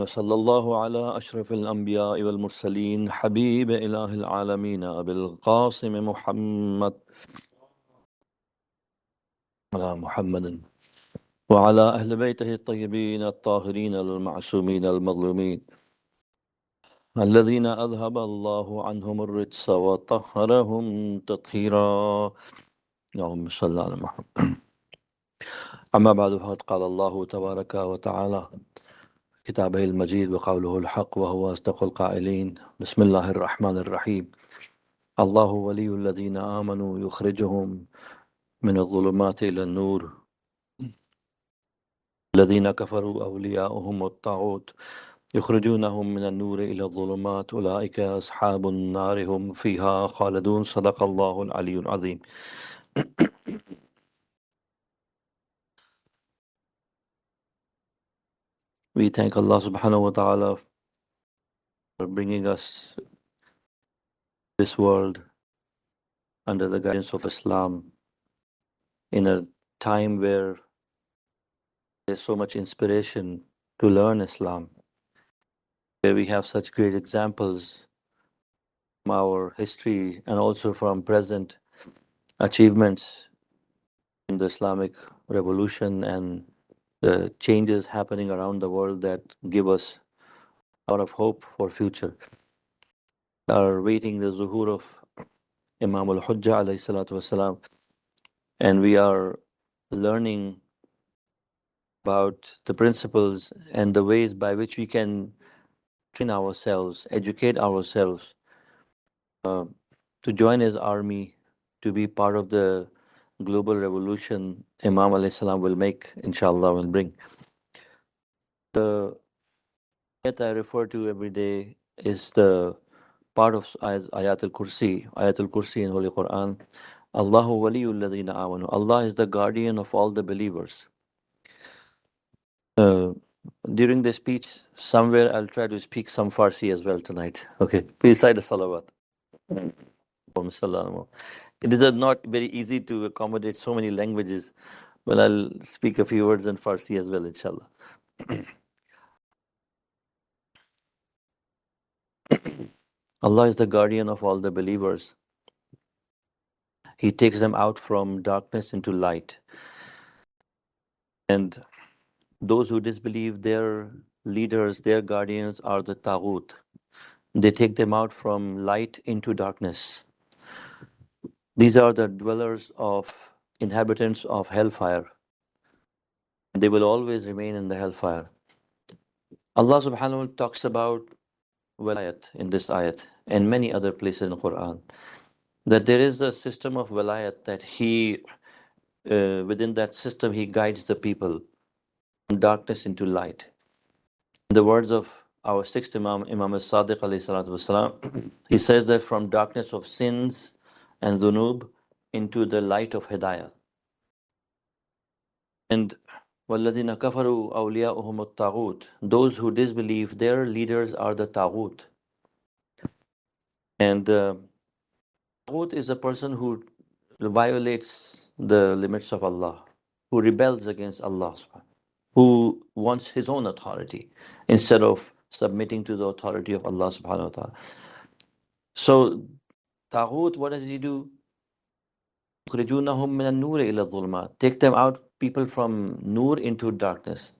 صلى الله على أشرف الأنبياء والمرسلين حبيب إله العالمين أبي القاسم محمد على محمد وعلى أهل بيته الطيبين الطاهرين المعصومين المظلومين الذين أذهب الله عنهم الرجس وطهرهم تطهيرا. اللهم صل على محمد. أما بعد، فقد قال الله تبارك وتعالى كتابه المجيد وقوله الحق وهو أصدق القائلين. بسم الله الرحمن الرحيم. الله ولي الذين آمنوا يخرجهم من الظلمات إلى النور الذين كفروا أولياؤهم الطاغوت يخرجونهم من النور إلى الظلمات أولئك أصحاب النار هم فيها خالدون. صدق الله العلي العظيم. We thank Allah subhanahu wa ta'ala for bringing us this world under the guidance of Islam in a time where there's so much inspiration to learn Islam, where we have such great examples from our history and also from present achievements in the Islamic revolution and the changes happening around the world that give us a lot of hope for future. We are waiting the zuhur of Imam al-Hujjah alayhi salatu wasalam, and we are learning about the principles and the ways by which we can train ourselves, educate ourselves to join his army, to be part of the global revolution Imam alayhi salam will make, inshallah, will bring. The ayat I refer to every day is the part of Ayat al-Kursi in Holy Quran. Allahu waliyul ladina amanu. Allah is the guardian of all the believers. During the speech, somewhere I'll try to speak some Farsi as well tonight. Okay, please say the salawat. It is not very easy to accommodate so many languages, but I'll speak a few words in Farsi as well, inshallah. Allah is the guardian of all the believers. He takes them out from darkness into light. And those who disbelieve, their leaders, their guardians are the Taghut. They take them out from light into darkness. These are the dwellers of inhabitants of hellfire. They will always remain in the hellfire. Allah subhanahu wa ta'ala talks about walayat in this ayat and many other places in the Quran, that there is a system of walayat that within that system, he guides the people from darkness into light. In the words of our sixth Imam, Imam al-Sadiq alayhi salatu wasalam, he says that from darkness of sins and dhunub into the light of hidayah. And وَالَّذِينَ كَفَرُوا أَوْلِيَاؤُهُمُ الطَّاغُوتُ. Those who disbelieve, their leaders are the Taghut. And Taghut is a person who violates the limits of Allah, who rebels against Allah, who wants his own authority instead of submitting to the authority of Allah subhanahu wa ta'ala. So Taghut, what does he do? يُخْرِجُونَهُم مِّنَ النُّورِ إِلَى الظُّلُمَاتِ. Take them out, people from Nur into darkness.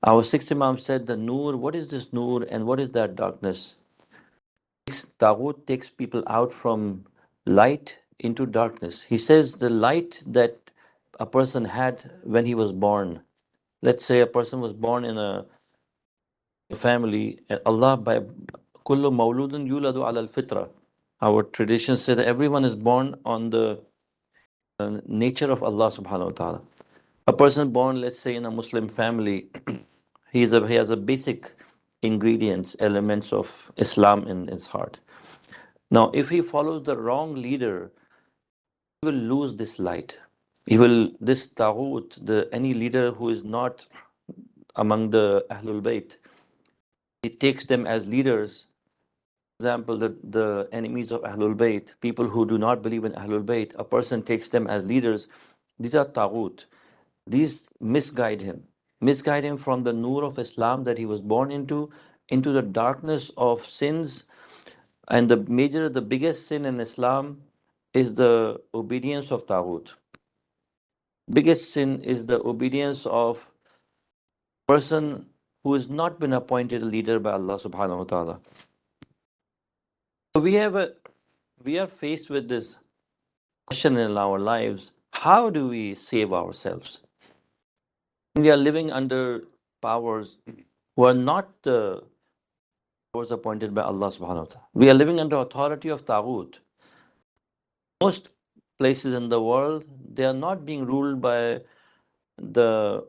Our sixth Imam said the Nur, what is this Nur and what is that darkness? Taghut takes people out from light into darkness. He says the light that a person had when he was born. Let's say a person was born in a family, and Allah by kullu mawludun yuladu ala al-fitra. Our traditions say that everyone is born on the nature of Allah subhanahu wa ta'ala. A person born, let's say, in a Muslim family, he has a basic ingredients, elements of Islam in his heart. Now, if he follows the wrong leader, he will lose this light. This Taghut, any leader who is not among the Ahlul Bayt, he takes them as leaders. For example, the enemies of Ahlul Bayt, people who do not believe in Ahlul Bayt, a person takes them as leaders. These are Taghut. These misguide him. misguide him from the nur of Islam that he was born into the darkness of sins. And the biggest sin in Islam is the obedience of Taghut. Biggest sin is the obedience of person who has not been appointed a leader by Allah subhanahu wa ta'ala. So we are faced with this question in our lives. How do we save ourselves? We are living under powers who are not the powers appointed by Allah subhanahu wa ta'ala. We are living under authority of Taghut. Most places in the world, they are not being ruled by the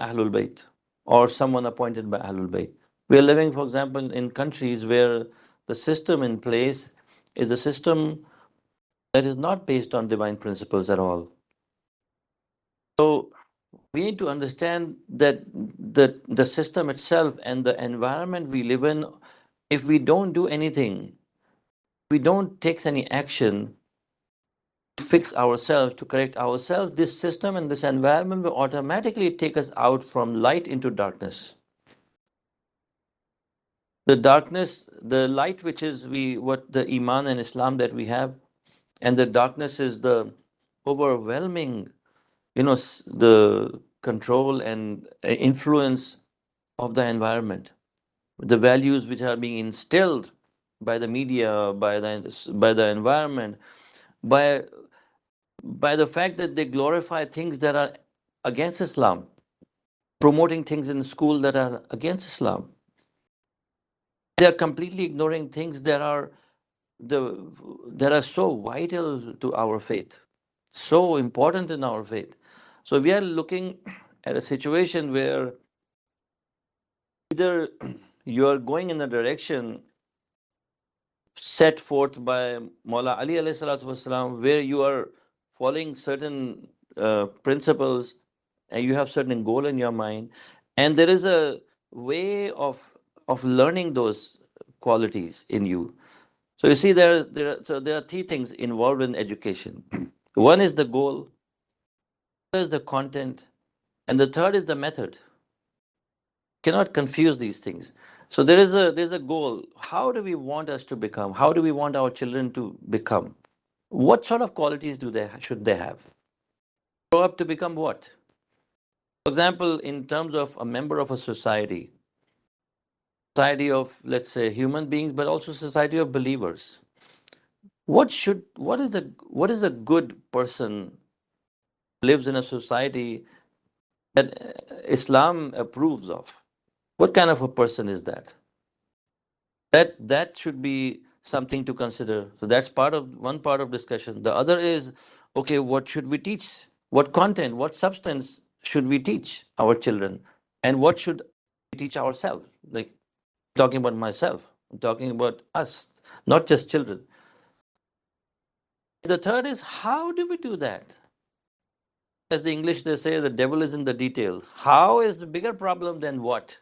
Ahlul Bayt or someone appointed by Ahlul Bayt. We are living, for example, in countries where the system in place is a system that is not based on divine principles at all. So we need to understand that the system itself and the environment we live in, if we don't do anything, we don't take any action to fix ourselves, to correct ourselves, this system and this environment will automatically take us out from light into darkness. The darkness, the light, which is what the Iman and Islam that we have, and the darkness is the overwhelming, the control and influence of the environment, the values which are being instilled by the media, by the environment, by by the fact that they glorify things that are against Islam, promoting things in school that are against Islam. They are completely ignoring things that are so vital to our faith, so important in our faith. So we are looking at a situation where either you are going in a direction set forth by Maula Ali alayhi salatu wasalam, where you are following certain principles and you have certain goal in your mind, and there is a way of learning those qualities in you. So you see, there are three things involved in education. One is the goal, is the content, and the third is the method. Cannot confuse these things. So there's a goal. How do we want us to become? How do we want our children to become? What sort of qualities should they have? Grow up to become what? For example, in terms of a member of a society of, let's say, human beings, but also society of believers. What is a good person lives in a society that Islam approves of? What kind of a person is that? That should be something to consider. So that's one part of discussion. The other is, okay, what should we teach? What content, what substance should we teach our children? And what should we teach ourselves? Like, talking about myself, I'm talking about us, not just children. The third is, how do we do that? As the English they say, the devil is in the detail. How is the bigger problem than what?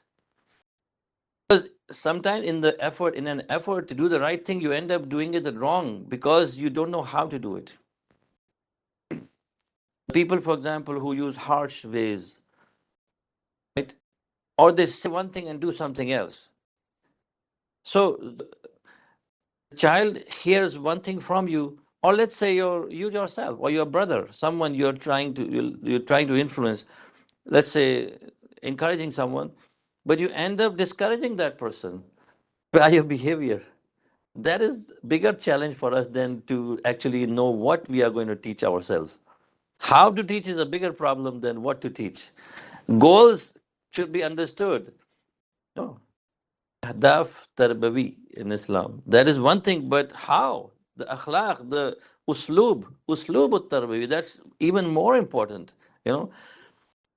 Because sometimes in an effort to do the right thing, you end up doing it wrong because you don't know how to do it. People, for example, who use harsh ways, right? Or they say one thing and do something else. So the child hears one thing from you, or let's say you yourself or your brother, someone you're trying to influence, let's say encouraging someone, but you end up discouraging that person by your behavior. That is bigger challenge for us than to actually know what we are going to teach ourselves. How to teach is a bigger problem than what to teach. Goals should be understood. No. Ahdaf tarbawi in Islam. That is one thing, but how? The akhlaq, the uslub tarbawi, that's even more important, you know.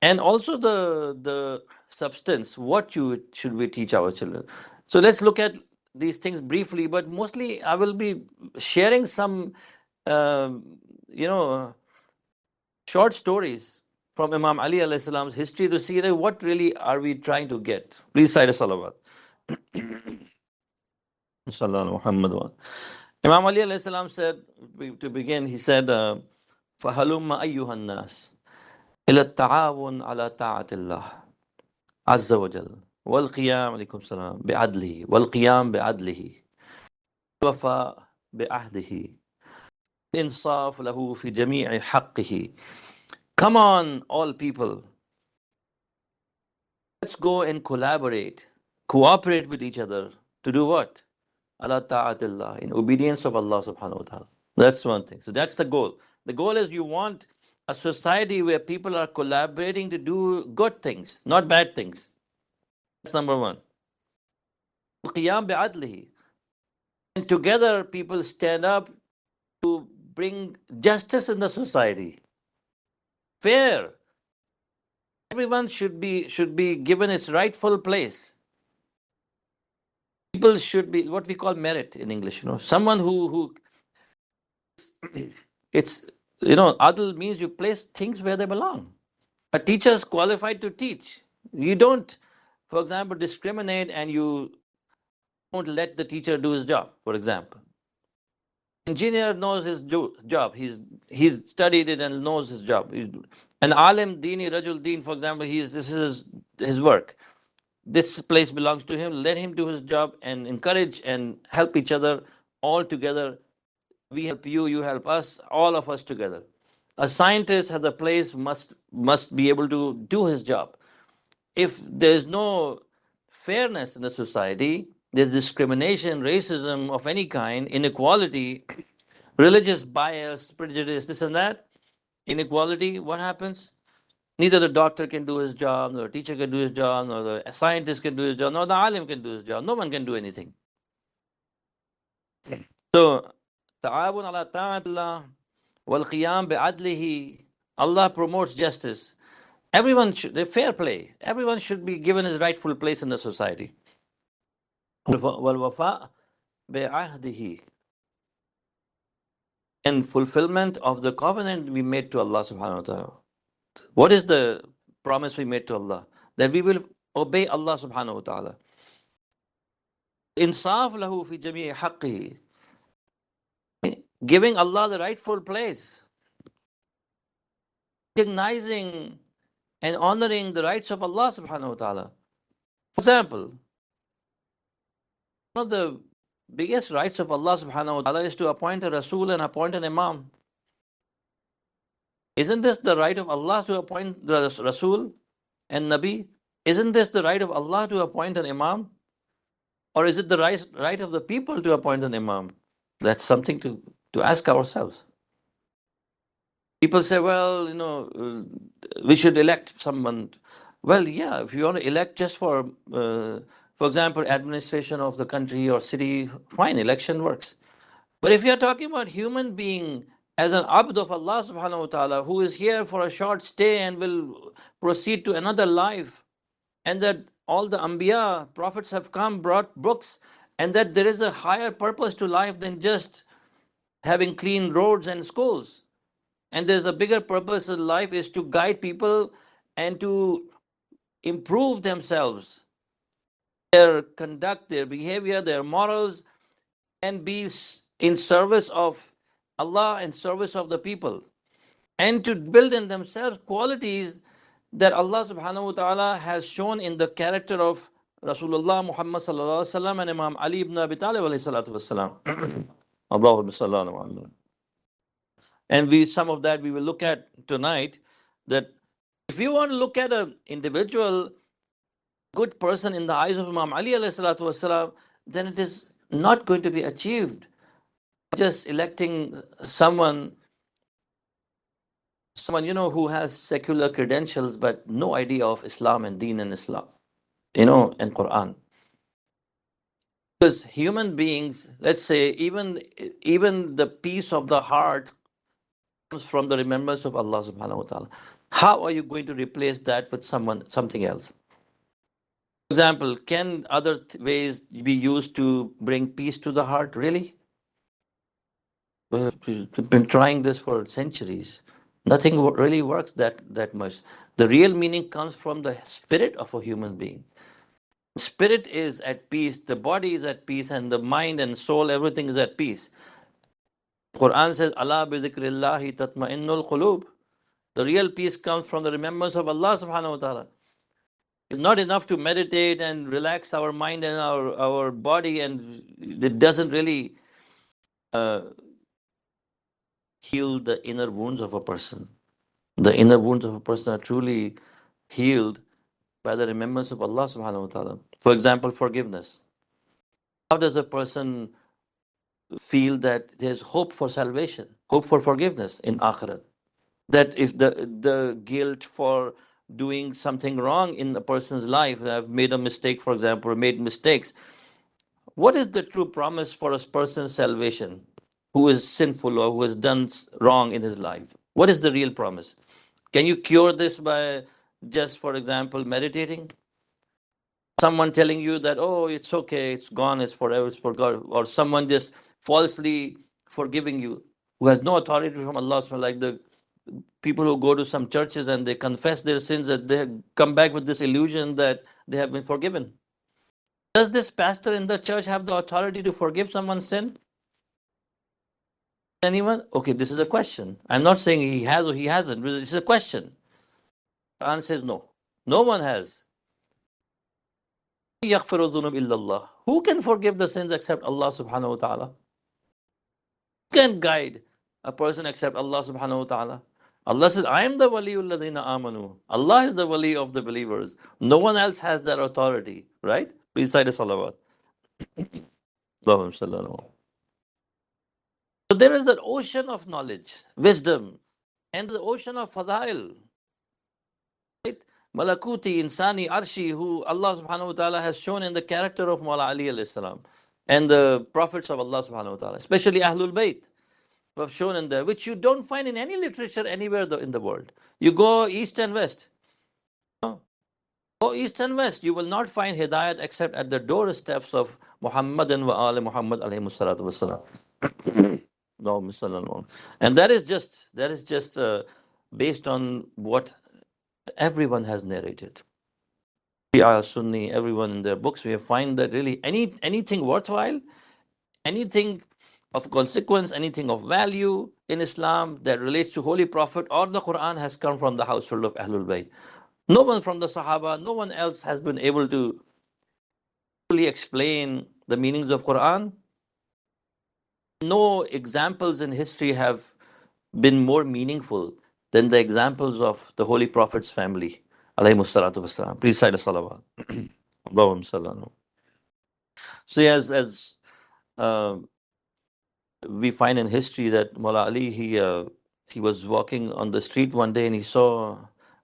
And also the substance, what should we teach our children? So let's look at these things briefly, but mostly I will be sharing some you know short stories from Imam Ali alayhi salam's history to see that what really are we trying to get. Please cite a salawat. Sallallahu Muhammad wa. Imam Ali alayhi salam said, to begin, he said, فَهَلُمَّ أَيُّهَا النَّاسِ إِلَى التَّعَاوُنْ عَلَى طَاعَةِ اللَّهِ. عز وجل والقيام عليكم السلام بعدله والقيام بعدله الوفاء بعهده الإنصاف له في جميع حقه. Come on, all people, let's go and collaborate, cooperate with each other to do what? Ala ta'atillah, in obedience of Allah subhanahu wa ta'ala. That's one thing. So that's the goal. The goal is you want a society where people are collaborating to do good things, not bad things. That's number one. Qiyam bi'adlihi. And together people stand up to bring justice in the society. Fair. Everyone should be given its rightful place. People should be what we call merit in English, someone who it's adl means you place things where they belong. A teacher is qualified to teach. You don't, for example, discriminate and you don't let the teacher do his job, for example. Engineer knows his job. He's studied it and knows his job. An alim, dini, rajul deen, for example, this is his work. This place belongs to him. Let him do his job and encourage and help each other all together. We help you, you help us, all of us together. A scientist has a place, must be able to do his job. If there's no fairness in the society, there's discrimination, racism of any kind, inequality, religious bias, prejudice, this and that, inequality, what happens? Neither the doctor can do his job, nor the teacher can do his job, nor the scientist can do his job, nor the alim can do his job. No one can do anything. So, ta'awun ala ta'atillah wal qiyam bi'adlihi. Allah promotes justice. Everyone should, fair play. Everyone should be given his rightful place in the society. Wal wafa bi'ahdihi. And fulfillment of the covenant we made to Allah subhanahu wa ta'ala. What is the promise we made to Allah? That we will obey Allah subhanahu wa ta'ala. Insaf lahu fi jami'i haqqihi. Giving Allah the rightful place. Recognizing and honoring the rights of Allah subhanahu wa ta'ala. For example, one of the biggest rights of Allah subhanahu wa ta'ala is to appoint a Rasul and appoint an Imam. Isn't this the right of Allah to appoint the Rasul and Nabi? Isn't this the right of Allah to appoint an Imam? Or is it the right of the people to appoint an Imam? That's something to ask ourselves. People say, well, we should elect someone. Well, yeah, if you want to elect just for example, administration of the country or city, fine, election works. But if you're talking about human being as an abd of Allah subhanahu wa ta'ala who is here for a short stay and will proceed to another life, and that all the Anbiya, prophets have come, brought books, and that there is a higher purpose to life than just having clean roads and schools. And there's a bigger purpose in life is to guide people and to improve themselves, their conduct, their behavior, their morals, and be in service of Allah and service of the people, and to build in themselves qualities that Allah subhanahu wa ta'ala has shown in the character of Rasulullah Muhammad sallallahu alaihi wasallam and Imam Ali ibn Abi Talib alayhi salatu wasalam. Allahumma salli ala Muhammad. And some of that we will look at tonight, that if you want to look at an individual good person in the eyes of Imam Ali alayhi salatu wasalam, then it is not going to be achieved just electing someone who has secular credentials but no idea of Islam and Deen and Islam, and Quran. Because human beings, let's say, even the peace of the heart comes from the remembrance of Allah subhanahu wa ta'ala. How are you going to replace that with something else? For example, can other ways be used to bring peace to the heart? Really? We've been trying this for centuries. Nothing really works that much. The real meaning comes from the spirit of a human being. Spirit is at peace, the body is at peace, and the mind and soul, everything is at peace. Quran says, Allah bi dhikrillahi tatma'innul qulub. The real peace comes from the remembrance of Allah subhanahu wa ta'ala. It's not enough to meditate and relax our mind and our body, and it doesn't really uh, heal the inner wounds of a person. The inner wounds of a person are truly healed by the remembrance of Allah subhanahu wa ta'ala. For example, forgiveness. How does a person feel that there's hope for salvation, hope for forgiveness in Akhirat? That if the guilt for doing something wrong in a person's life, I've made a mistake, for example, or made mistakes, what is the true promise for a person's salvation who is sinful or who has done wrong in his life? What is the real promise? Can you cure this by just, for example, meditating? Someone telling you that, oh, it's okay, it's gone, it's forever, it's forgotten, or someone just falsely forgiving you who has no authority from Allah, like the people who go to some churches and they confess their sins, that they come back with this illusion that they have been forgiven. Does this pastor in the church have the authority to forgive someone's sin? Anyone? Okay, this is a question. I'm not saying he has or he hasn't, but it's a question. The answer is no. No one has. Who can forgive the sins except Allah subhanahu wa ta'ala? Who can guide a person except Allah subhanahu wa ta'ala? Allah says, I am the waliul ladina amanu. Allah is the wali of the believers. No one else has that authority, right? Please say the salawat. Allahumma salli ala. So there is an ocean of knowledge, wisdom, and the ocean of fadail, right? Malakuti, Insani, Arshi, who Allah subhanahu wa ta'ala has shown in the character of Mawla Ali alayhi salam and the prophets of Allah subhanahu wa ta'ala, especially Ahlul Bayt, who have shown in there, which you don't find in any literature anywhere in the world. You go east and west. Go east and west, you will not find hidayat except at the doorsteps of Muhammad and wa ali Muhammad alayhi salatu wasalam. And that is just based on what everyone has narrated. Shia, Sunni, everyone in their books, we have find that really anything worthwhile, anything of consequence, anything of value in Islam that relates to Holy Prophet or the Quran has come from the household of Ahlul Bayt. No one from the Sahaba, no one else has been able to fully explain the meanings of Quran. No examples in history have been more meaningful than the examples of the Holy Prophet's family. Alayhi salatu wasalam. Please say the salawat. Allahumma salli ala. So as uh, we find in history that Mawla Ali, he was walking on the street one day and he saw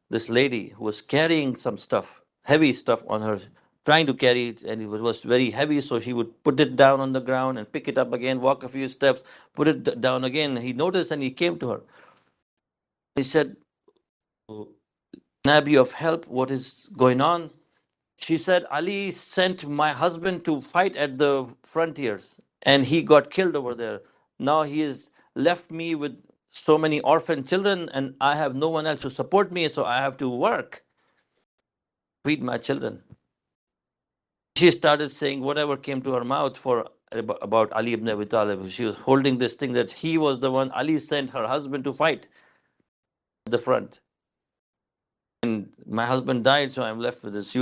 this lady who was carrying some stuff, heavy stuff on her, trying to carry it, and it was very heavy, so he would put it down on the ground and pick it up again, walk a few steps, put it down again. He noticed and he came to her. He said, can I be of help? What is going on? She said, Ali sent my husband to fight at the frontiers and he got killed over there. Now he has left me with so many orphan children and I have no one else to support me, so I have to work, feed my children. She started saying whatever came to her mouth for about Ali ibn Abi Talib. She was holding this thing that he was the one, Ali sent her husband to fight at the front. And my husband died, so I'm left with this. She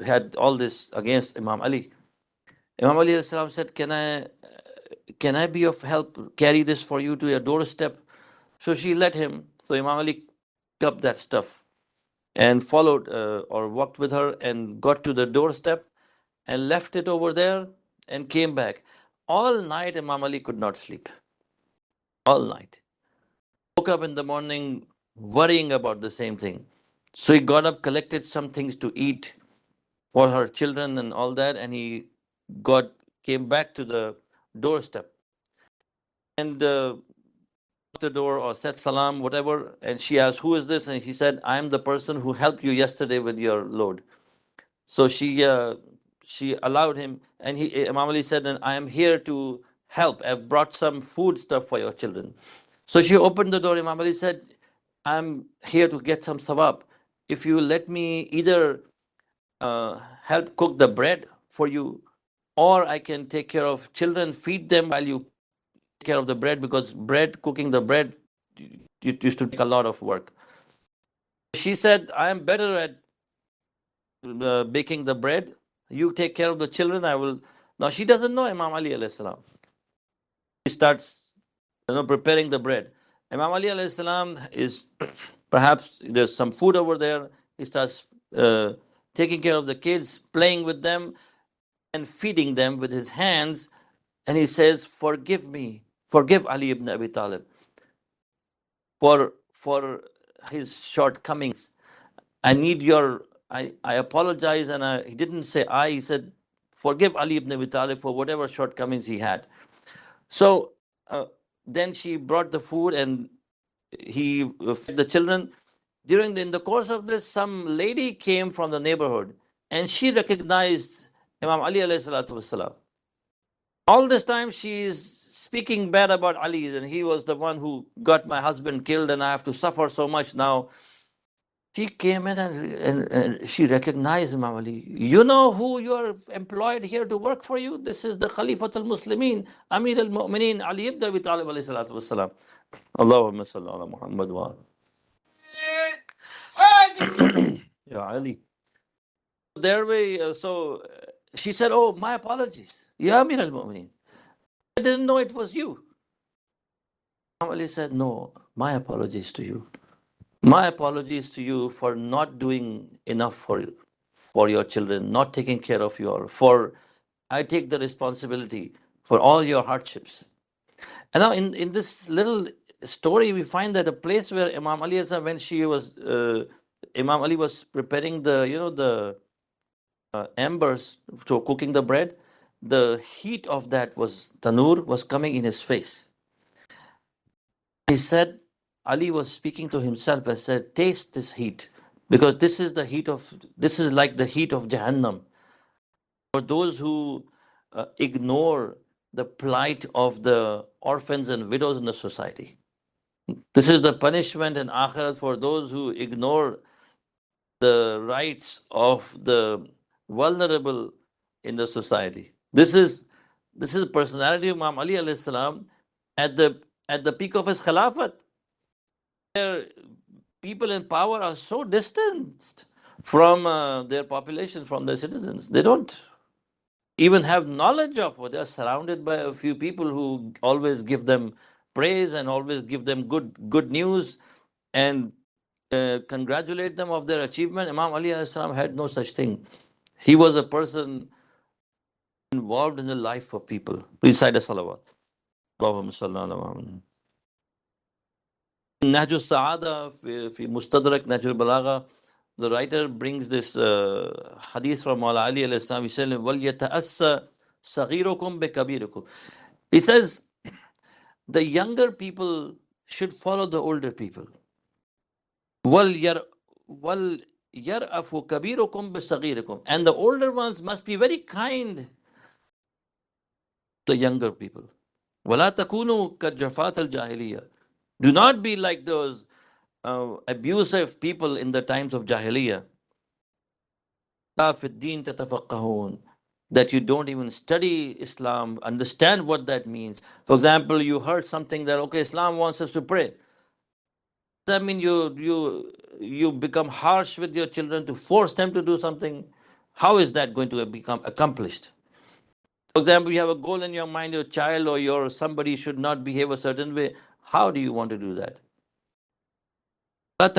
had all this against Imam Ali. Imam Ali said, can I be of help, carry this for you to your doorstep? So she let him. So Imam Ali picked up that stuff and followed or walked with her and got to the doorstep and left it over there and came back. All night Imam Ali could not sleep. All night. Woke up in the morning worrying about the same thing. So he got up, collected some things to eat for her children and all that, and he came back to the doorstep and knocked the door or said salam, whatever. And she asked, "Who is this?" And he said, "I am the person who helped you yesterday with your load." So she allowed him, and Imam Ali said, "And I am here to help. I've brought some food stuff for your children." So she opened the door. Imam Ali said, "I'm here to get some sawab. If you let me either help cook the bread for you, or I can take care of children, feed them while you take care of the bread, because cooking the bread, it used to take a lot of work." She said, "I am better at baking the bread. You take care of the children. I will. Now she doesn't know Imam Ali alayhi salam. She starts, preparing the bread. Imam Ali alayhi salam is perhaps there's some food over there. He starts uh, taking care of the kids, playing with them, and feeding them with his hands. And he says, "Forgive me, forgive Ali ibn Abi Talib for his shortcomings. I need your, I apologize." And he didn't say I, he said, "Forgive Ali ibn Abi Talib for whatever shortcomings he had." So uh, then she brought the food and he fed the children. In the course of this, some lady came from the neighborhood and she recognized Imam Ali alayhi salatu wasalam. All this time she is speaking bad about Ali, and he was the one who got my husband killed and I have to suffer so much now. She came in and she recognized Imam Ali. You know who you are employed here to work for you? This is the Khalifat al-Muslimin, Amir al-Mu'mineen, Ali ibn Abi Talib alayhi salatu wasalam. Allahumma salli ala Muhammad wa Ya Ali. Their way, she said, "Oh, my apologies. Ya Amir al-Mu'mineen. I didn't know it was you." Imam Ali said, "No, my apologies to you. My apologies to you for not doing enough for your children, not taking care of for I take the responsibility for all your hardships." And now in this little story, we find that a place where Imam Ali, when Imam Ali was preparing the embers to cooking the bread, the heat of that tanur was coming in his face. He said, Ali was speaking to himself and said, "Taste this heat, because this is like the heat of Jahannam. For those who ignore the plight of the orphans and widows in the society. This is the punishment in Akhirat for those who ignore the rights of the vulnerable in the society." This is the personality of Imam Ali alayhi salam at the peak of his Khilafat. Where people in power are so distanced from their population, from their citizens. They don't even have knowledge of what they are surrounded by a few people who always give them praise and always give them good news and congratulate them of their achievement. Imam Ali alayhi salam had no such thing. He was a person involved in the life of people. Recite a salawat. Allahumma salli ala Muhammad. Nahj al-Sa'ada fi Mustadrak Nahj al-Balagha, the writer brings this hadith from Mawla Ali alayhi salam. He said, وَلْيَتَأَسَّ صَغِيرُكُمْ بِكَبِيرِكُمْ. He says, the younger people should follow the older people. وَلْيَرْأَفُ كَبِيرُكُمْ بِصَغِيرِكُمْ. And the older ones must be very kind to the younger people. وَلَا تَكُونُوا كَجَّفَاتَ الْجَاهِلِيَّةِ. Do not be like those abusive people in the times of Jahiliyyah. That you don't even study Islam, understand what that means. For example, you heard something that, okay, Islam wants us to pray. Does that mean you become harsh with your children to force them to do something? How is that going to become accomplished? For example, you have a goal in your mind, your child or your somebody should not behave a certain way. How do you want to do that? The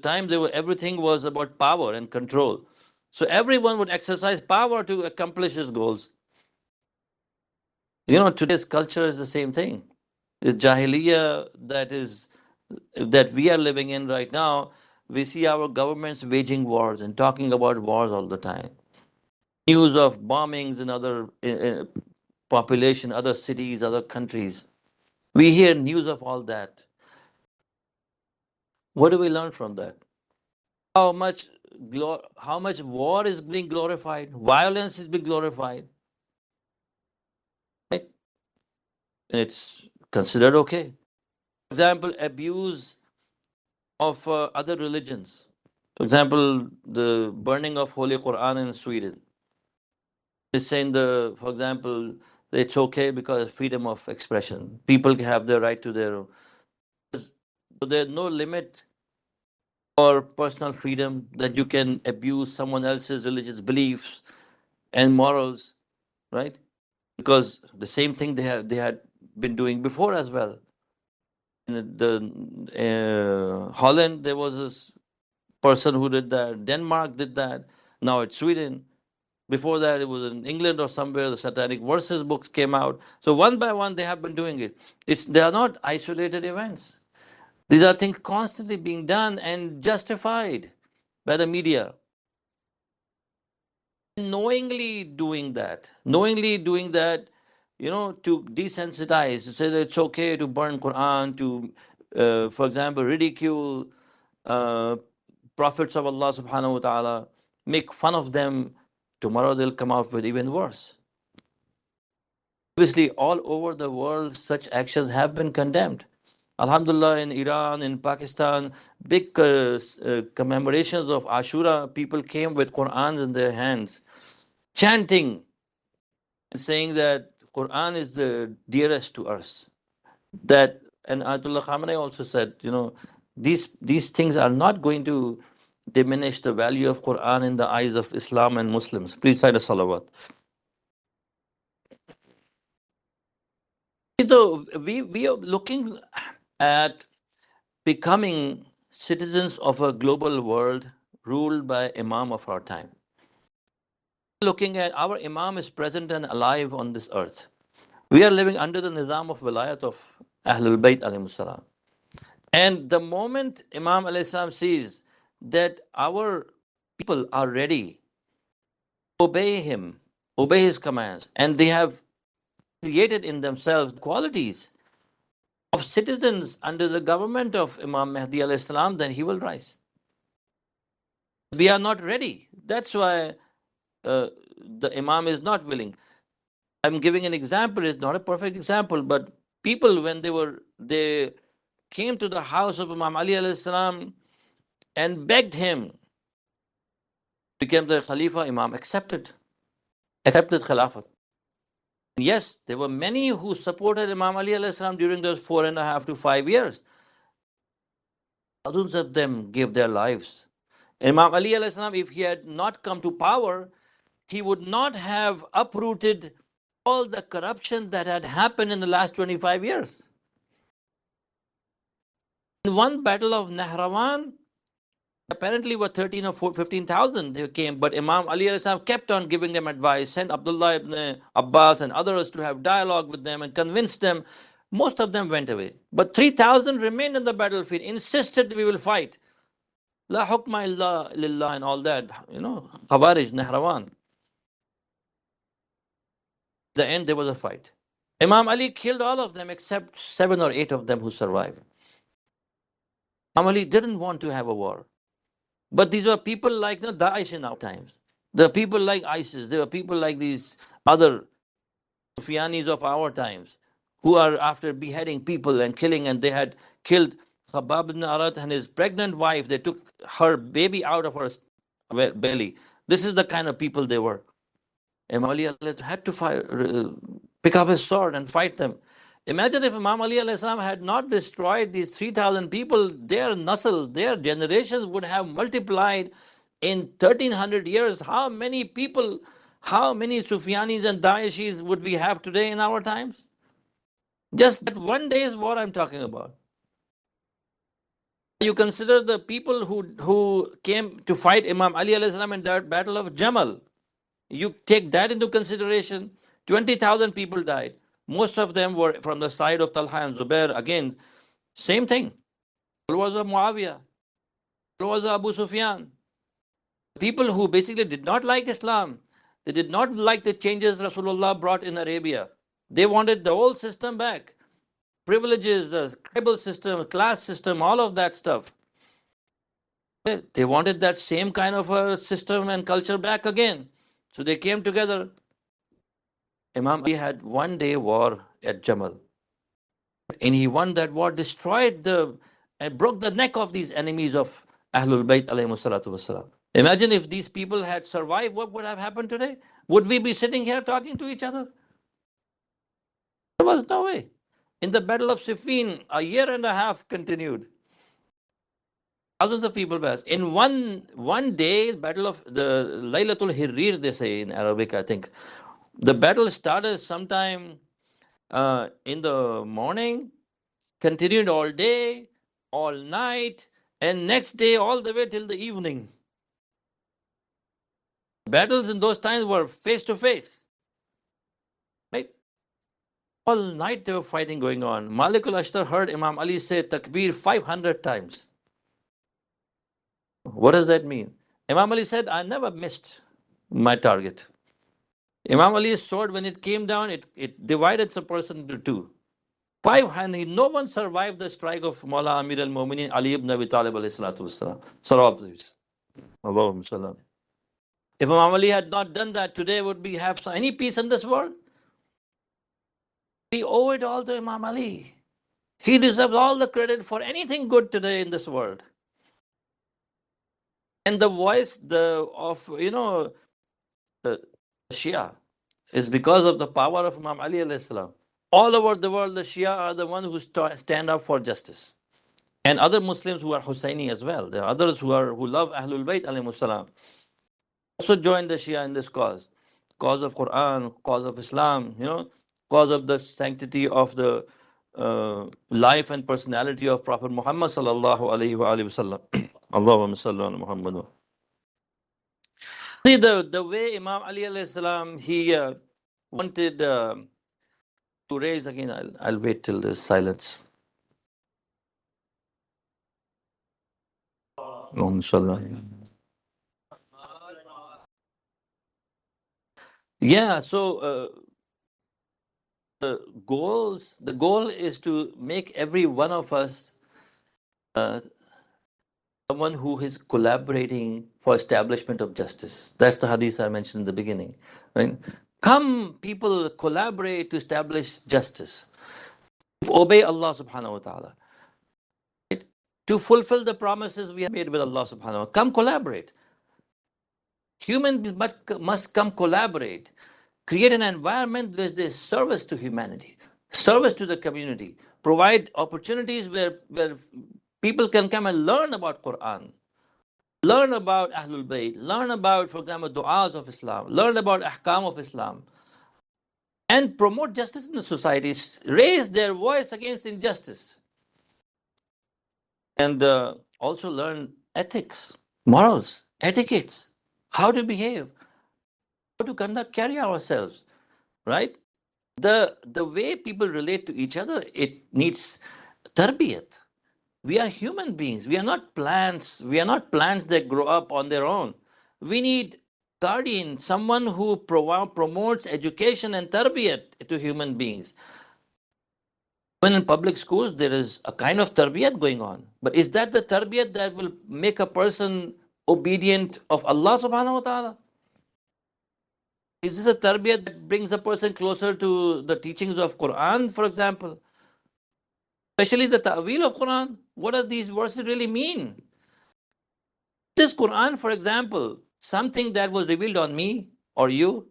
time everything was about power and control. So everyone would exercise power to accomplish his goals. Today's culture is the same thing. The Jahiliyyah that we are living in right now, we see our governments waging wars and talking about wars all the time. News of bombings in other population, other cities, other countries. We hear news of all that. What do we learn from that? How much war is being glorified, violence is being glorified, right? And it's considered okay. For example, abuse of other religions. For example, the burning of Holy Quran in Sweden. It's saying for example, it's okay because freedom of expression. People have the right to their. So there's no limit or personal freedom, that you can abuse someone else's religious beliefs and morals, right? Because the same thing they had been doing before as well. In the Holland, there was this person who did that. Denmark did that. Now it's Sweden. Before that, it was in England or somewhere. The Satanic Verses books came out. So one by one, they have been doing it. They are not isolated events. These are things constantly being done and justified by the media. Knowingly doing that, to desensitize, to say that it's okay to burn Quran, to, for example, ridicule uh, prophets of Allah subhanahu wa ta'ala, make fun of them. Tomorrow they'll come out with even worse. Obviously, all over the world, such actions have been condemned. Alhamdulillah, in Iran, in Pakistan, big commemorations of Ashura, people came with Qur'ans in their hands, chanting and saying that Quran is the dearest to us. That, and Ayatollah Khamenei also said, these things are not going to diminish the value of Quran in the eyes of Islam and Muslims. Please cite a salawat. So we are looking at becoming citizens of a global world ruled by Imam of our time. Looking at our Imam is present and alive on this earth. We are living under the nizam of wilayat of Ahlul Bayt alayhi salam. And the moment Imam alayhi salam sees that our people are ready to obey him, obey his commands, and they have created in themselves qualities of citizens under the government of Imam Mahdi alayhi salam, then he will rise. We are not ready. That's why the Imam is not willing. I'm giving an example. It's not a perfect example, but people, when they came to the house of Imam Ali alayhi salam and begged him, became the Khalifa. Imam accepted Khilafat. Yes, there were many who supported Imam Ali alayhi salam during those 4.5 to 5 years. Thousands of them gave their lives. Imam Ali alayhi salam, if he had not come to power, he would not have uprooted all the corruption that had happened in the last 25 years. In one battle of Nahrawan, apparently were 13 or 15,000 they came, but Imam Ali alayhi salam kept on giving them advice, sent Abdullah ibn Abbas and others to have dialogue with them and convince them. Most of them went away, but 3,000 remained in the battlefield, insisted we will fight. La hukma illa lillah and all that, Khawarij, Nahrawan. The end, there was a fight. Imam Ali killed all of them except 7 or 8 of them who survived. Imam Ali didn't want to have a war. But these were people like Daesh in our times. There are people like ISIS. There are people like these other Sufyanis of our times who are after beheading people and killing, and they had killed Khabbab ibn Arat and his pregnant wife. They took her baby out of her belly. This is the kind of people they were. Imam Ali had to pick up his sword and fight them. Imagine if Imam Ali alayhi salam had not destroyed these 3,000 people, their nasl, their generations would have multiplied in 1,300 years. How many people, how many Sufyanis and Daeshis would we have today in our times? Just that one day's war I'm talking about. You consider the people who came to fight Imam Ali alayhi salam in that battle of Jamal. You take that into consideration, 20,000 people died. Most of them were from the side of Talha and Zubair. Again, same thing. Followers of Muawiyah, followers of Abu Sufyan. People who basically did not like Islam. They did not like the changes Rasulullah brought in Arabia. They wanted the old system back. Privileges, the tribal system, class system, all of that stuff. They wanted that same kind of a system and culture back again. So they came together. Imam Ali had one day war at Jamal. And he won that war, destroyed and broke the neck of these enemies of Ahlul Bayt alayhi salatu wasalam. Imagine if these people had survived, what would have happened today? Would we be sitting here talking to each other? There was no way. In the Battle of Siffin, a year and a half continued. Thousands of people passed. In one day, battle of the Laylatul Hirir, they say in Arabic, I think. The battle started sometime in the morning, continued all day, all night, and next day all the way till the evening. Battles in those times were face to face, right? All night they were fighting going on. Malik al-Ashtar heard Imam Ali say takbir 500 times. What does that mean? Imam Ali said, I never missed my target. Imam Ali's sword, when it came down, it divided the person into two. 500, no one survived the strike of Mawla Amir al-Mu'minin Ali ibn Abi Talib alayhi salatu wasalam. Allahumma salam. If Imam Ali had not done that, today would we have any peace in this world? We owe it all to Imam Ali. He deserves all the credit for anything good today in this world. And the voice of the Shia is because of the power of Imam Ali alayhi salam. All over the world, the Shia are the ones who stand up for justice. And other Muslims who are Husseini as well. There are others who love Ahlul Bayt alayhi salam. Also join the Shia in this cause of Quran, cause of Islam, cause of the sanctity of the life and personality of Prophet Muhammad sallallahu alayhi wa sallam. Allahumma salli ala Muhammad. See the way Imam Ali alayhi salam, he wanted to raise again. I'll wait till there's silence. Allahumma salli. Yeah, so the goal is to make every one of us someone who is collaborating for establishment of justice. That's the hadith I mentioned in the beginning. Right? Come, people, collaborate to establish justice. Obey Allah subhanahu wa ta'ala. Right? To fulfill the promises we have made with Allah subhanahu wa ta'ala. Come collaborate. Human beings must come collaborate. Create an environment where there's service to humanity, service to the community, provide opportunities where people can come and learn about Quran, learn about Ahlul Bayt, learn about, for example, du'as of Islam, learn about ahkam of Islam, and promote justice in the society, raise their voice against injustice, and also learn ethics, morals, etiquettes, how to behave, how to carry ourselves, right? The way people relate to each other, it needs tarbiyat. We are human beings. We are not plants. We are not plants that grow up on their own. We need guardian, someone who promotes education and tarbiyat to human beings. When in public schools, there is a kind of tarbiyat going on. But is that the tarbiyat that will make a person obedient of Allah subhanahu wa ta'ala? Is this a tarbiyat that brings a person closer to the teachings of Quran, for example? Especially the ta'wil of Quran. What do these verses really mean? This Quran, for example, something that was revealed on me or you,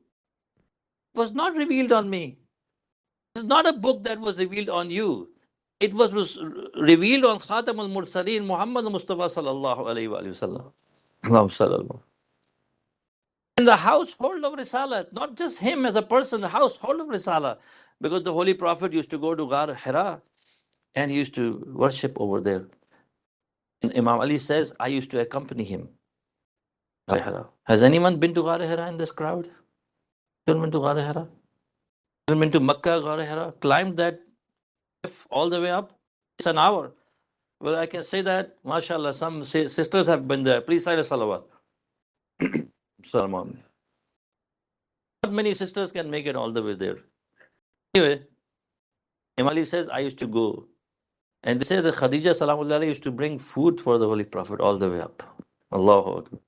was not revealed on me. This is not a book that was revealed on you. It was revealed on Khatam al-Mursaleen, Muhammad Mustafa sallallahu alayhi wa sallam. In the household of Risalah, not just him as a person, the household of Risalah. Because the Holy Prophet used to go to Ghar Hira and he used to worship over there. And Imam Ali says, I used to accompany him. Has anyone been to Ghar Hira in this crowd? Anyone been to Ghar Hira? Anyone been to Makkah, Ghar Hira? Climbed that all the way up? It's an hour. Well, I can say that, mashallah, some sisters have been there. Please say the salawat. Not many sisters can make it all the way there. Anyway, Imam Ali says, I used to go. And they say that Khadija Salamullah used to bring food for the Holy Prophet all the way up. Allahu Akbar.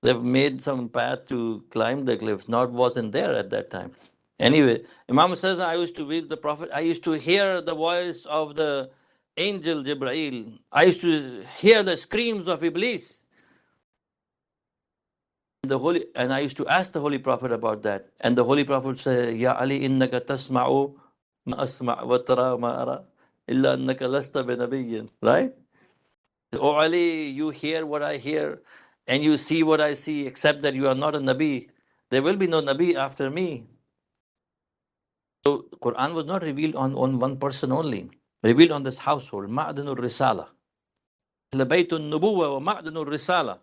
They've made some path to climb the cliffs. Wasn't there at that time. Anyway, Imam says, I used to read the Prophet. I used to hear the voice of the angel Jibreel. I used to hear the screams of Iblis. And I used to ask the Holy Prophet about that. And the Holy Prophet would say, Ya Ali, innaka tasma'u ma asma' wa tara ma ara illa annaka lasta bi nabiyyin. Right? Oh Ali, you hear what I hear and you see what I see, except that you are not a Nabi. There will be no Nabi after me. So Quran was not revealed on one person only, revealed on this household. Ma'danul Risala. Ahl Baytun Nubuwa wa Ma'danul Risala.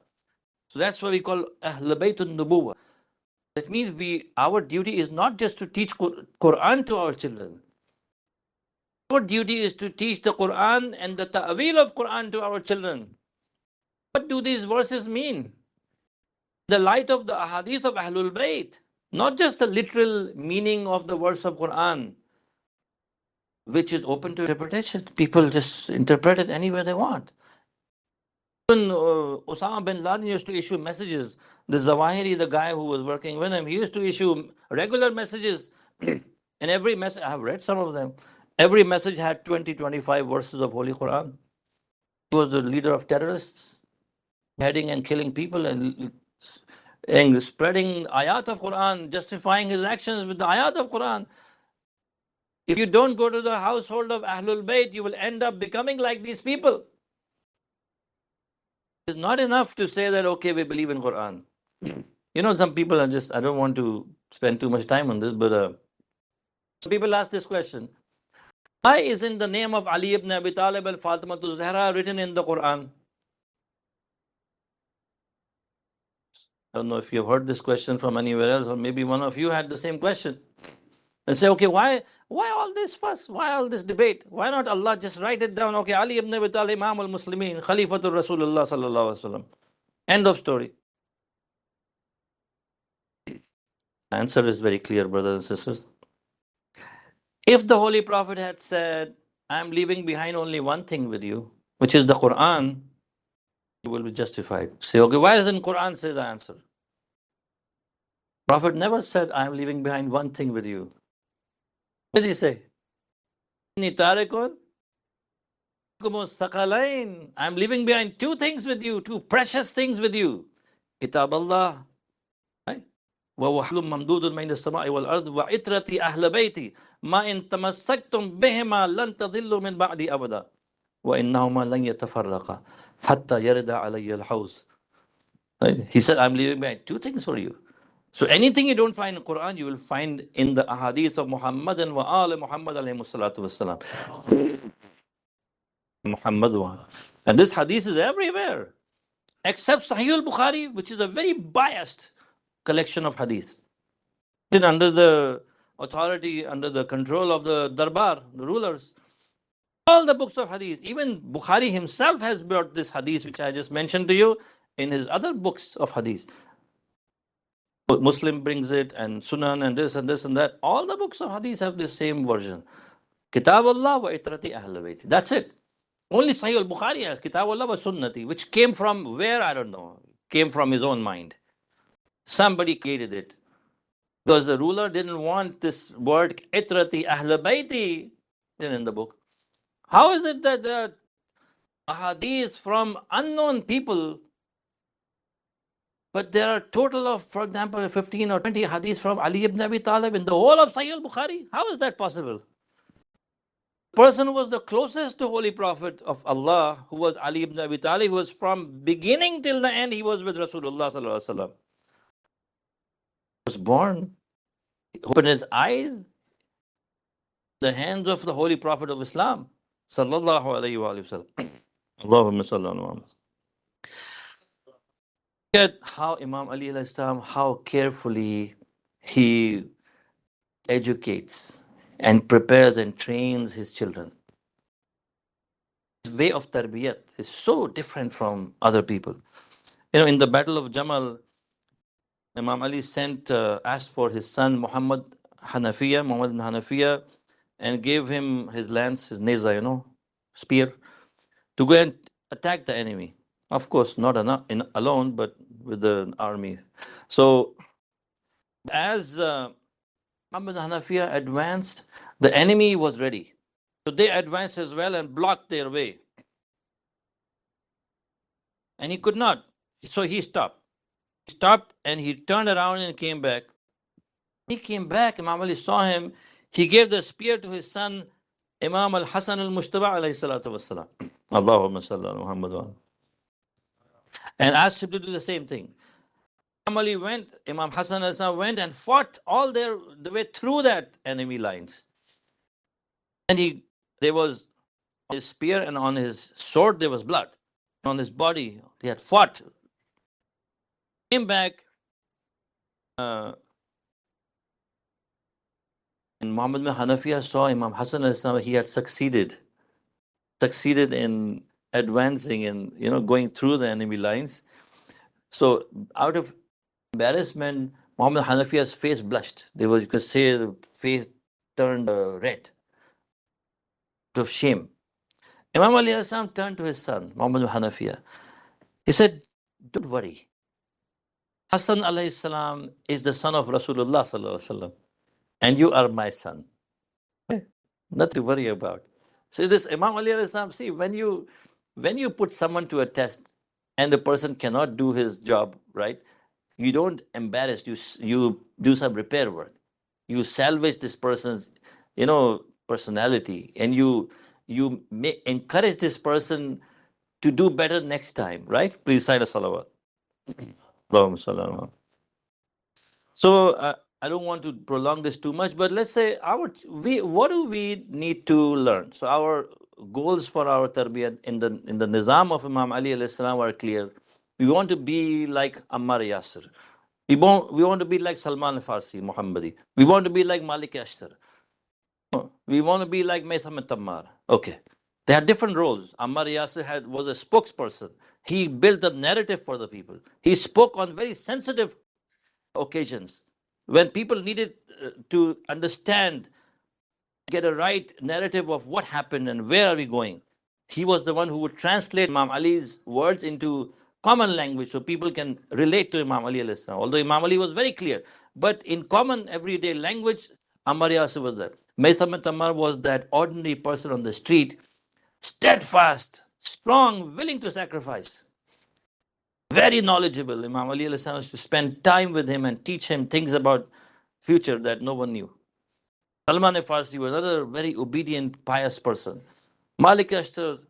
So that's what we call Ahl Baytun Nubuwa. That means our duty is not just to teach Quran to our children. Our duty is to teach the Quran and the ta'wil of Quran to our children. What do these verses mean? The light of the ahadith of Ahlul Bayt, not just the literal meaning of the verse of Quran, which is open to interpretation. People just interpret it any way they want. Even Osama bin Laden used to issue messages. The Zawahiri, the guy who was working with him, he used to issue regular messages. And every message, I have read some of them, every message had 20, 25 verses of Holy Quran. He was the leader of terrorists, heading and killing people and spreading ayat of Quran, justifying his actions with the ayat of Quran. If you don't go to the household of Ahlul Bayt, you will end up becoming like these people. It's not enough to say that, okay, we believe in Quran. You know, some people are just, I don't want to spend too much time on this, but some people ask this question. Why isn't the name of Ali ibn Abi Talib and Fatima Zahra written in the Quran? I don't know if you've heard this question from anywhere else, or maybe one of you had the same question. And say, okay, why all this fuss? Why all this debate? Why not Allah just write it down? Okay, Ali ibn Abi Talib, Imam al-Muslimin, Khalifatul Rasulullah sallallahu alaihi wasallam. End of story. Answer is very clear, brothers and sisters. If the Holy Prophet had said, I'm leaving behind only one thing with you, which is the Quran, you will be justified. Say, okay, why doesn't Quran say the answer? Prophet never said, I'm leaving behind one thing with you. What did he say? I'm leaving behind two things with you, two precious things with you. Kitab Allah. وَوَحْلٌ مَمْدُودٌ مَيْنَ السَّمَاءِ وَالْأَرْضِ وَعِتْرَةِ أَهْلَ بَيْتِي مَا إِن تَمَسَّكْتُمْ بِهِمَا لَن تَضِلُّوا مِنْ بَعْدِي أَبَدًا وَإِنَّهُمَا لَن يَتَفَرَّقَا حَتَّى يَرِدَ عَلَيَّ الْحَوْض. He said, I'm leaving behind two things for you. So anything you don't find in the Quran, you will find in the ahadith of Muhammad and wa al Muhammad alayhi salatu wassalam. Muhammad. And this hadith is everywhere, except Sahih al-Bukhari, which is a very biased collection of hadith. It's under the authority, under the control of the Darbar, the rulers. All the books of hadith, even Bukhari himself has brought this hadith, which I just mentioned to you, in his other books of hadith. Muslim brings it, and Sunan, and this and this and that. All the books of hadith have the same version. Kitab Allah wa itrati ahl bayt. That's it. Only Sahih al-Bukhari has Kitab Allah wa Sunnati, which came from where, I don't know, came from his own mind. Somebody created it. Because the ruler didn't want this word itrati ahl bayti in the book. How is it that the hadith from unknown people, but there are total of, for example, 15 or 20 hadiths from Ali ibn Abi Talib in the whole of Sahih al-Bukhari? How is that possible? Person who was the closest to Holy Prophet of Allah, who was Ali ibn Abi Talib, who was from beginning till the end, he was with Rasulullah sallallahu alaihi wasallam. He was born, he opened his eyes, the hands of the Holy Prophet of Islam, sallallahu alaihi wasallam. Allahumma salli ala Muhammad. Look at how Imam Ali alayhi salam, how carefully he educates and prepares and trains his children. His way of tarbiyat is so different from other people. You know, in the Battle of Jamal, Imam Ali asked for his son Muhammad ibn Hanafiya, and gave him his lance, his neza, spear, to go and attack the enemy. Of course, not alone, but with the army. So, as Muhammad Hanafiya advanced, the enemy was ready. So they advanced as well and blocked their way. And he could not. So he stopped. He stopped and he turned around and came back. He came back, Imam Ali saw him. He gave the spear to his son Imam al-Hasan al-Mushtaba alayhi salatu wassalam. Allahumma salli ala Muhammad wa ala. And asked him to do the same thing. Imam Hassan al-Salam went and fought all the way through that enemy lines. And there was his spear, and on his sword there was blood. On his body, he had fought. Came back, and Muhammad bin Hanafiya saw Imam Hassan al-Salam, he had succeeded in advancing and going through the enemy lines. So out of embarrassment, Muhammad Hanafiya's face blushed. You could say the face turned red of shame. Imam Ali Aslam turned to his son, Muhammad Hanafiya. He said, don't worry. Hassan alayhi salam is the son of Rasulullah sallallahu alaihi wasallam, and you are my son. Nothing to worry about. So this Imam Ali alayhi salam, see, when you put someone to a test and the person cannot do his job, right? You don't embarrass, you do some repair work. You salvage this person's, personality, and you may encourage this person to do better next time, right? Please say the salawat. Allahumma salli ala Muhammad. So I don't want to prolong this too much, but let's say what do we need to learn? So our goals for our tarbiyat in the nizam of Imam Ali alayhi salam are clear. We want to be like Ammar Yasir. We want to be like Salman al-Farsi, Muhammadi. We want to be like Malik Ashtar. We want to be like Maitham al-Tammar. Okay. They had different roles. Ammar Yasir was a spokesperson. He built a narrative for the people. He spoke on very sensitive occasions when people needed to understand, get a right narrative of what happened and where are we going. He was the one who would translate Imam Ali's words into common language so people can relate to Imam Ali alayhi salam. Although Imam Ali was very clear, but in common everyday language, Ammar Yasir was there. Maitham Tammar was that ordinary person on the street, steadfast, strong, willing to sacrifice. Very knowledgeable. Imam Ali alayhi salam used to spend time with him and teach him things about future that no one knew. Salman al-Farsi was another very obedient, pious person. Malik Ashtar,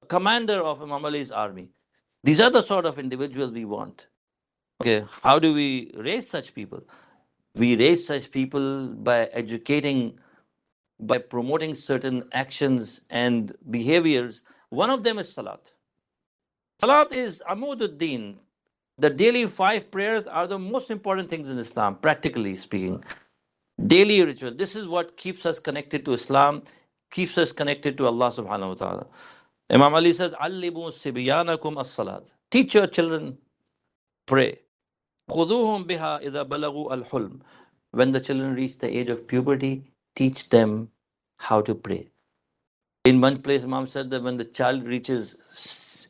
commander of Imam Ali's army. These are the sort of individuals we want. Okay, how do we raise such people? We raise such people by educating, by promoting certain actions and behaviors. One of them is Salat. Salat is Amududdin. The daily 5 prayers are the most important things in Islam, practically speaking. Daily ritual. This is what keeps us connected to Islam, keeps us connected to Allah subhanahu wa ta'ala. Imam Ali says, Allibu sibyanakum as-salat. Teach your children, pray. Khuduhum biha idha balagu al-hulm. When the children reach the age of puberty, teach them how to pray. In one place, Imam said that when the child reaches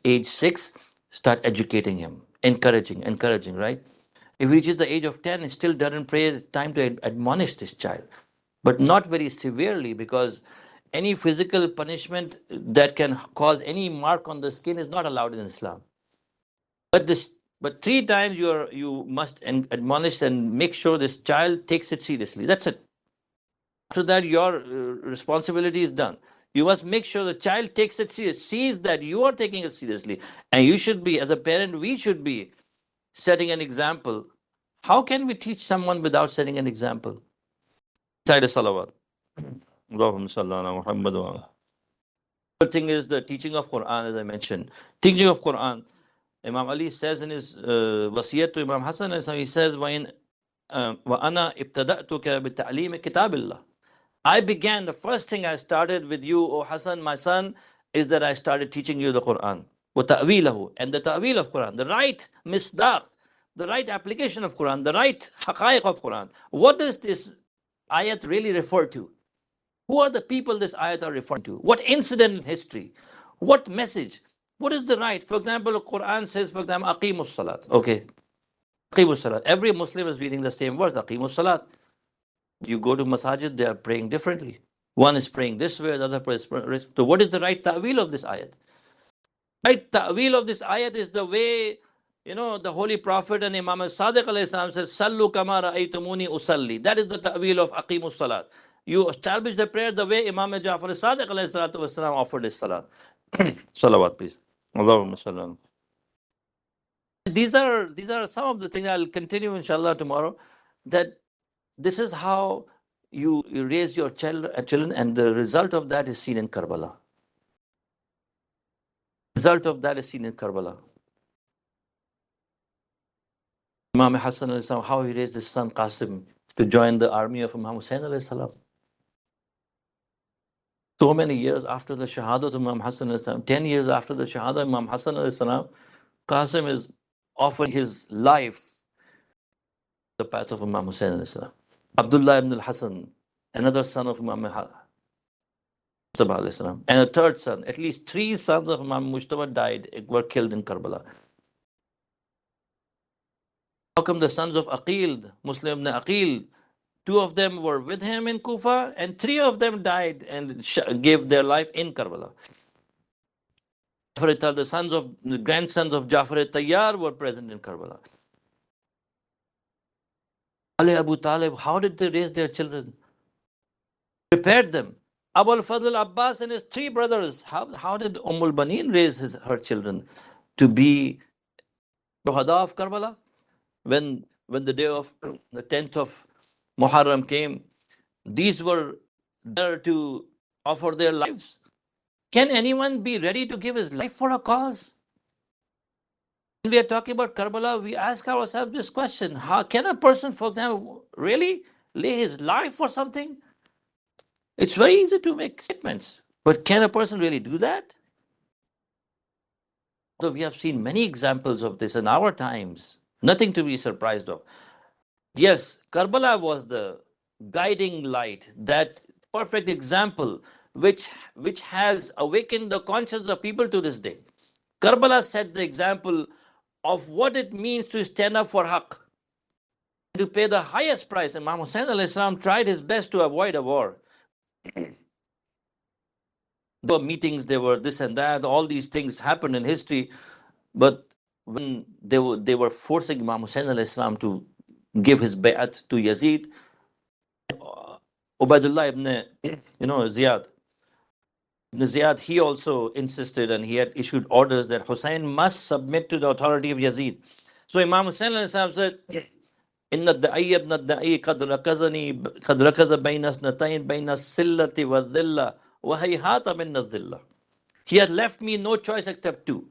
age 6, start educating him, encouraging, right? If he reaches the age of 10 and still doesn't pray, it's time to admonish this child. But not very severely, because any physical punishment that can cause any mark on the skin is not allowed in Islam. But 3 times you must admonish and make sure this child takes it seriously. That's it. After that, your responsibility is done. You must make sure the child takes it seriously, sees that you are taking it seriously. And you should be, as a parent, we should be setting an example. How can we teach someone without setting an example? Side of salawat. Allahumma salli ala Muhammad wa ala. The thing is the teaching of Quran, as I mentioned. Teaching of Quran. Imam Ali says in his wasiyat to Imam Hassan, he says, وَإِنْ وَأَنَا إِبْتَدَأْتُكَ بِتَعْلِيمِ كِتَابِ اللَّهِ. I began, the first thing I started with you, O Hassan, my son, is that I started teaching you the Quran. وَتَأْوِيلَهُ. And the ta'wil of Quran, the right misdaq, the right application of Quran, the right haqaiq of Quran. What does this ayat really refer to? Who are the people this ayat are referring to? What incident in history? What message? What is the right? For example, the Quran says, for example, Aqimus Salat. Okay. Aqimus Salat. Every Muslim is reading the same verse, Aqimus Salat. You go to masajid, they are praying differently. One is praying this way, the other is praying. So what is the right ta'wil of this ayat? Right ta'wil of this ayat is the way, the Holy Prophet and Imam al-Sadiq alayhi salam says, Sallu kama ra'aytumuni usalli. That is the ta'wil of Aqimus Salat. You establish the prayer the way Imam Ja'far Sadiq alayhi salatu wasalam offered his salah. Salawat, please. Allahumma sallam. These are some of the things I'll continue inshallah tomorrow. That this is how you raise your children, and the result of that is seen in Karbala. Result of that is seen in Karbala. Imam Hassan alayhi salam, how he raised his son Qasim to join the army of Imam Hussain alayhi salam. So many years after the Shahadat of Imam Hassan alayhi salam, 10 years after the Shahadat of Imam Hassan alayhi salam, Qasim is offering his life the path of Imam Hussain alayhi salam. Abdullah ibn al-Hassan, another son of Imam Mustafa alayhi salam, and a third son. At least 3 sons of Imam Mustafa were killed in Karbala. How come the sons of Aqil, Muslim ibn Aqil, 2 of them were with him in Kufa, and 3 of them died and gave their life in Karbala? The grandsons of Jafar Tayyar were present in Karbala. Ali Abu Talib, how did they raise their children? Prepared them. Abul Fadl Abbas and his 3 brothers, how did Ummul Baneen raise her children to be Shuhada of Karbala? When the day of the 10th of Muharram came, these were there to offer their lives. Can anyone be ready to give his life for a cause? When we are talking about Karbala, we ask ourselves this question: how can a person, for example, really lay his life for something? It's very easy to make statements, but can a person really do that? So we have seen many examples of this in our times. Nothing to be surprised of. Yes, Karbala was the guiding light, that perfect example which has awakened the conscience of people to this day. Karbala set the example of what it means to stand up for haqq, to pay the highest price. And Imam Hussain alayhi salam tried his best to avoid a war. There were meetings, there were this and that, all these things happened in history. But when they were forcing Imam Hussain alayhi salam to give his bay'at to Yazid, Ubaidullah ibn Ziyad. Ibn Ziyad, he also insisted, and he had issued orders that Hussein must submit to the authority of Yazid. So Imam Hussain alayhi salam said, إن الدعي ابن الدعي قد ركز بين اثنتين بين السلة والذلة وهيهات من الذلة. He had left me no choice except 2.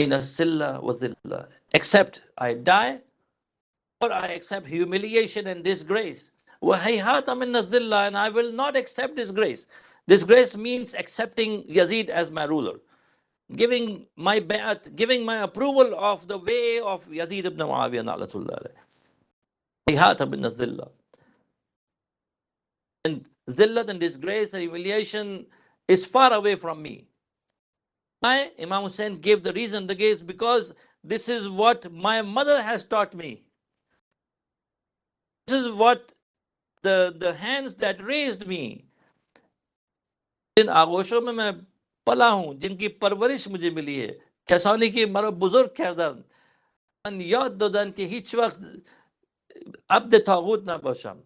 بين السلة والذلة. Except I die, or I accept humiliation and disgrace. وهيهات من الذلة, and I will not accept disgrace. Disgrace means accepting Yazid as my ruler, giving my bay'at, giving my approval of the way of Yazid ibn Muawiyah na'latullah alayh. And zillat and disgrace and humiliation is far away from me. Why? Imam Hussain gave the reason, the case, because this is what my mother has taught me. This is what the hands that raised me, जिन आगोशों में मैं पला हूं, जिनकी परवरिश मुझे मिली है, कैसानी की मरो बुजुर्ग कردن من یاد دادن که هیچ وقت عبد طاغوت نباشم.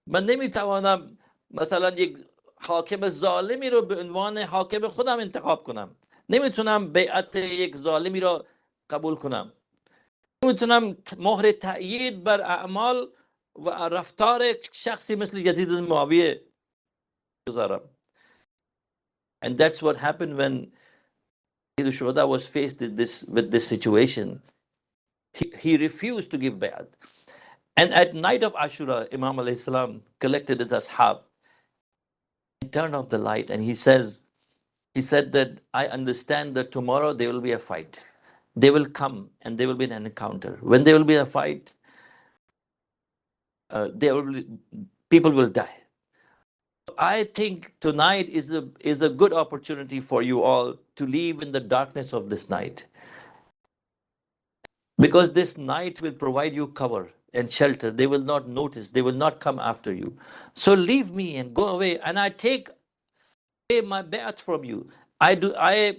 من نمیتوانم مثلا یک حاکم ظالمی رو به عنوان حاکم خودم انتخاب کنم. نمیتونم بیعت یک ظالمی رو قبول کنم. نمیتونم مهر تأیید بر اعمال و رفتار شخصی مثل یزید بن معاویه گذارم. And that's what happened when the Shuhada was faced with this situation. He refused to give bay'at. And at night of Ashura, Imam alayhi salam collected his ashab and turned off the light, and he said that I understand that tomorrow there will be a fight. They will come and there will be an encounter. When there will be a fight, people will die. I think tonight is a good opportunity for you all to live in the darkness of this night, because this night will provide you cover and shelter. They will not notice. They will not come after you. So leave me and go away, and I take away my bay'at from you. I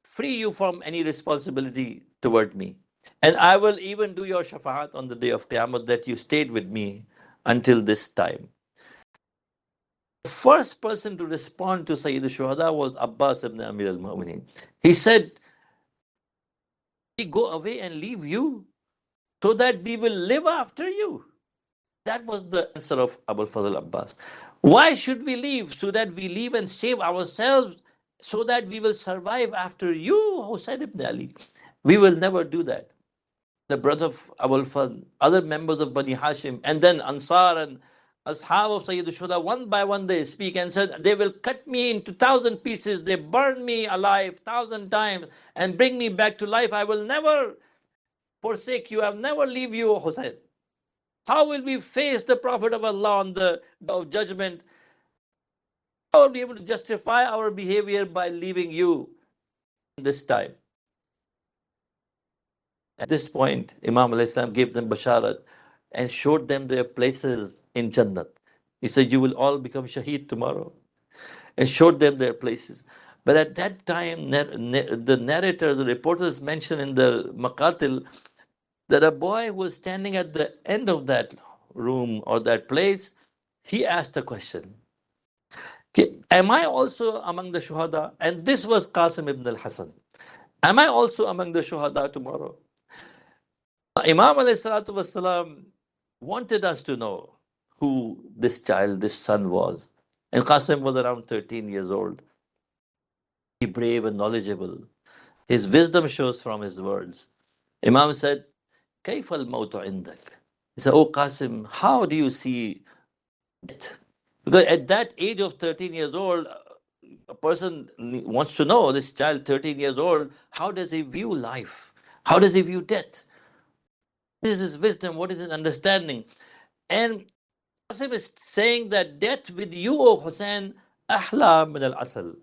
free you from any responsibility toward me, and I will even do your shafaat on the day of Qiyamah, that you stayed with me until this time. The first person to respond to Sayyid al-Shuhada was Abbas ibn Amir al-Mu'minin. He said, we go away and leave you so that we will live after you. That was the answer of Abul Fadl Abbas. Why should we leave? So that we leave and save ourselves, so that we will survive after you, Hussein ibn Ali. We will never do that. The brother of Abul Fadl, other members of Bani Hashim, and then Ansar and Ashab of Sayyid Shuda, one by one they speak and said, they will cut me into 1,000 pieces, they burn me alive 1,000 times and bring me back to life. I will never forsake you, I will never leave you, Hussein. How will we face the Prophet of Allah on the day of judgment? How will we be able to justify our behavior by leaving you this time? At this point, Imam al-Islam gave them basharat and showed them their places in Jannat. He said, you will all become shaheed tomorrow. And showed them their places. But at that time, the narrator, the reporters mentioned in the Maqatil that a boy was standing at the end of that room or that place. He asked a question. Am I also among the shuhada? And this was Qasim ibn al-Hasan. Am I also among the shuhada tomorrow? Imam alayhi salatu wasalam wanted us to know who this child, this son was. And Qasim was around 13 years old. He brave and knowledgeable. His wisdom shows from his words. Imam said, كيف الموت عندك? He said, oh Qasim, how do you see death? Because at that age of 13 years old, a person wants to know, this child 13 years old, how does he view life? How does he view death? What is his wisdom? What is his understanding? And Qasim is saying that death with you, O Hussein, ahla min al-asal.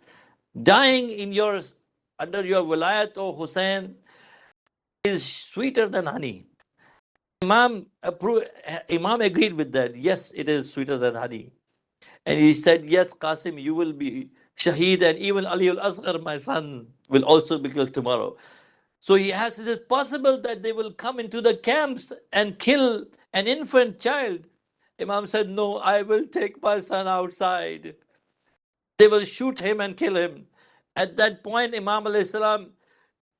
Dying in yours, under your wilayat, O Hussein, is sweeter than honey. Imam agreed with that. Yes, it is sweeter than honey. And he said, yes, Qasim, you will be shaheed, and even Ali al-Asghar, my son, will also be killed tomorrow. So he asked, is it possible that they will come into the camps and kill an infant child? Imam said, no, I will take my son outside. They will shoot him and kill him. At that point, Imam alayhi salam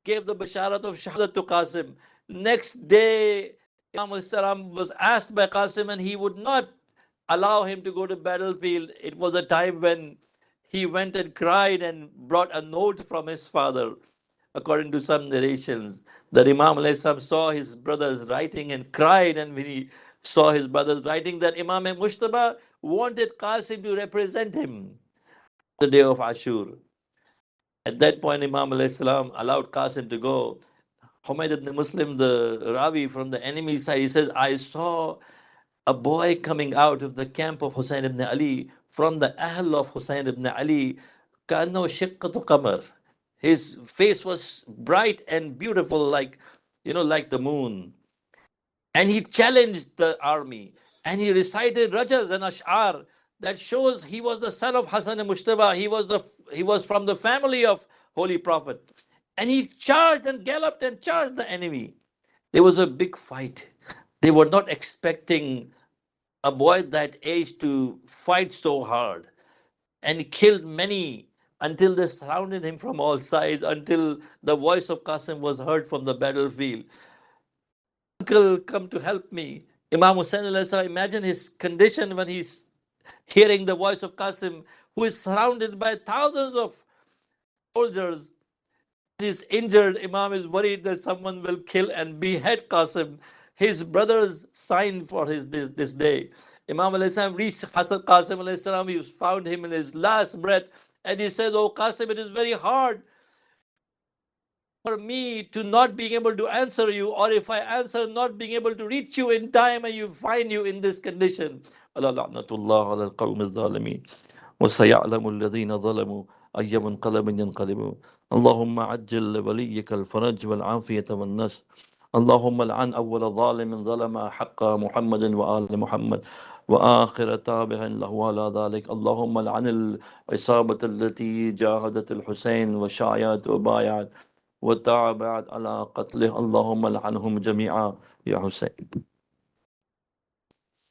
gave the basharat of shahadat to Qasim. Next day, Imam alayhi salam was asked by Qasim, and he would not allow him to go to battlefield. It was a time when he went and cried and brought a note from his father. According to some narrations, that Imam alayhi salam saw his brothers writing and cried, and when he saw his brothers writing, that Imam Mushtaba wanted Qasim to represent him the day of Ashur. At that point, Imam alayhi salam allowed Qasim to go. Humayd ibn Muslim, the Ravi from the enemy side, he says, I saw a boy coming out of the camp of Hussein ibn Ali, from the Ahl of Hussein ibn Ali, كأنه شقة قمر. His face was bright and beautiful, like, like the moon. And he challenged the army, and he recited rajas and ash'ar that shows he was the son of Hassan and Mushtaba. He was from the family of Holy Prophet. And he charged and galloped and charged the enemy. There was a big fight. They were not expecting a boy that age to fight so hard. And he killed many until they surrounded him from all sides, until the voice of Qasim was heard from the battlefield. Uncle, come to help me. Imam Hussein, imagine his condition when he's hearing the voice of Qasim, who is surrounded by thousands of soldiers. He's injured. Imam is worried that someone will kill and behead Qasim. His brothers signed for this day. Imam reached Hassan Qasim. He found him in his last breath, and he says, oh Qasim, it is very hard for me to not being able to answer you, or if I answer, not being able to reach you in time, and you find you in this condition. وسيعلم الذين ظلموا أي منقلب ينقلبون اللهم عجل لوليك الفرج والعافية والنصر اللهم لعن أول ظالم ظلم حق محمد وآل محمد وآخر تابع له على ذلك اللهم لعن العصابة التي جاهدت الحسين وشايعت وبايعت وتابعت على قتله اللهم لعنهم جميعا يا حسين.